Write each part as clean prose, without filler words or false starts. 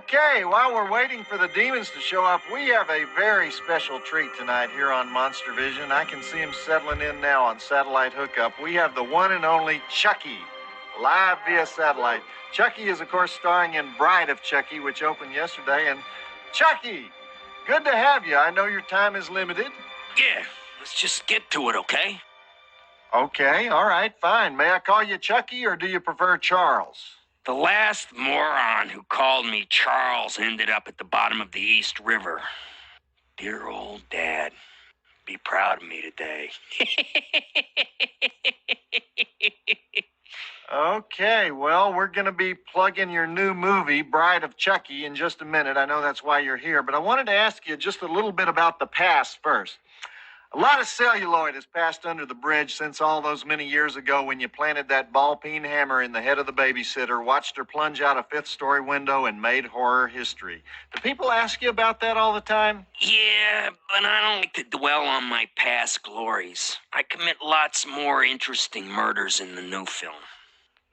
Okay, while we're waiting for the demons to show up, we have a very special treat tonight here on Monster Vision. I can see him settling in now on satellite hookup. We have the one and only Chucky, live via satellite. Chucky is, of course, starring in Bride of Chucky, which opened yesterday. And Chucky, good to have you. I know your time is limited. Yeah, let's just get to it, okay? Okay, all right, fine. May I call you Chucky, or do you prefer Charles? The last moron who called me Charles ended up at the bottom of the East River. Dear old Dad, be proud of me today. Okay, well, we're going to be plugging your new movie, Bride of Chucky, in just a minute. I know that's why you're here, but I wanted to ask you just a little bit about the past first. A lot of celluloid has passed under the bridge since all those many years ago when you planted that ball-peen hammer in the head of the babysitter, watched her plunge out a fifth-story window, and made horror history. Do people ask you about that all the time? Yeah, but I don't like to dwell on my past glories. I commit lots more interesting murders in the new film.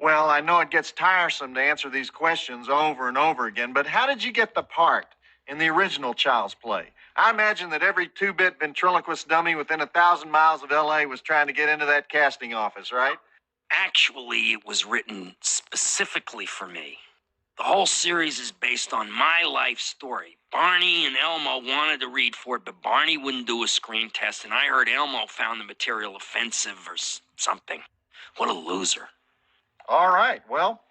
Well, I know it gets tiresome to answer these questions over and over again, but how did you get the part in the original Child's Play? I imagine that every two-bit ventriloquist dummy within 1,000 miles of L.A. was trying to get into that casting office, right? Actually, it was written specifically for me. The whole series is based on my life story. Barney and Elmo wanted to read for it, but Barney wouldn't do a screen test, and I heard Elmo found the material offensive or something. What a loser. All right, well,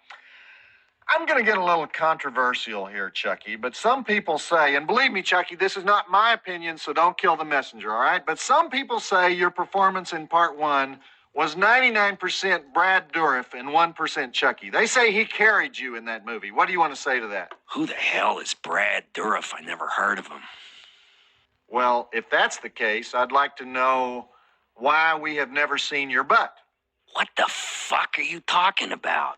I'm going to get a little controversial here, Chucky, but some people say, and believe me, Chucky, this is not my opinion, so don't kill the messenger, all right? But some people say your performance in part one was 99% Brad Dourif and 1% Chucky. They say he carried you in that movie. What do you want to say to that? Who the hell is Brad Dourif? I never heard of him. Well, if that's the case, I'd like to know why we have never seen your butt. What the fuck are you talking about?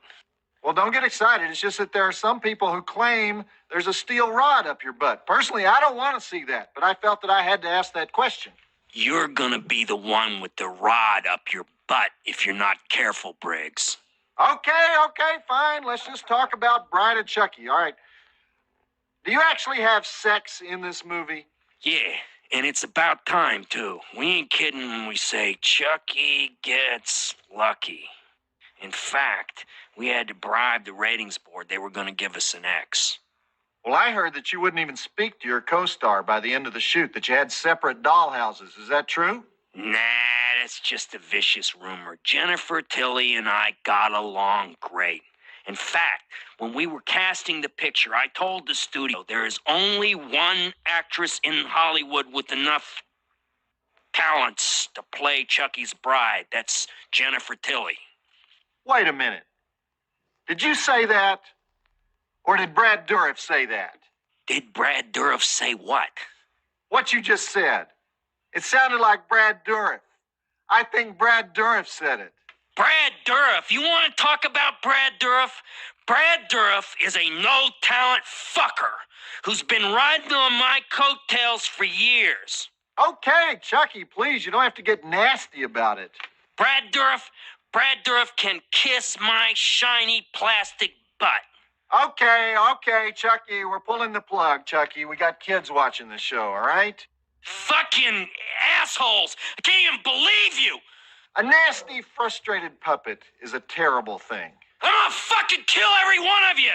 Well, don't get excited. It's just that there are some people who claim there's a steel rod up your butt. Personally, I don't want to see that, but I felt that I had to ask that question. You're gonna be the one with the rod up your butt if you're not careful, Briggs. Okay, fine. Let's just talk about Bride of Chucky. All right. Do you actually have sex in this movie? Yeah, and it's about time, too. We ain't kidding when we say Chucky gets lucky. In fact, we had to bribe the ratings board. They were going to give us an X. Well, I heard that you wouldn't even speak to your co-star by the end of the shoot, that you had separate dollhouses. Is that true? Nah, that's just a vicious rumor. Jennifer Tilly and I got along great. In fact, when we were casting the picture, I told the studio there is only one actress in Hollywood with enough talents to play Chucky's bride. That's Jennifer Tilly. Wait a minute. Did you say that? Or did Brad Dourif say that? Did Brad Dourif say what? What you just said. It sounded like Brad Dourif. I think Brad Dourif said it. Brad Dourif? You want to talk about Brad Dourif? Brad Dourif is a no-talent fucker who's been riding on my coattails for years. Okay, Chucky, please, you don't have to get nasty about it. Brad Dourif can kiss my shiny plastic butt. Okay, Chucky, we're pulling the plug, Chucky. We got kids watching the show, all right? Fucking assholes! I can't even believe you! A nasty, frustrated puppet is a terrible thing. I'm gonna fucking kill every one of you!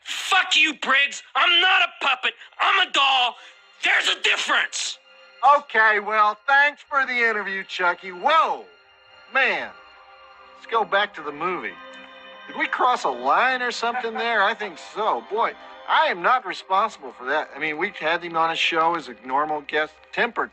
Fuck you, Briggs! I'm not a puppet! I'm a doll! There's a difference! Okay, well, thanks for the interview, Chucky. Whoa! Man, let's go back to the movie. Did we cross a line or something there? I think so. Boy, I am not responsible for that. I mean, we had him on a show as a normal guest. Temper.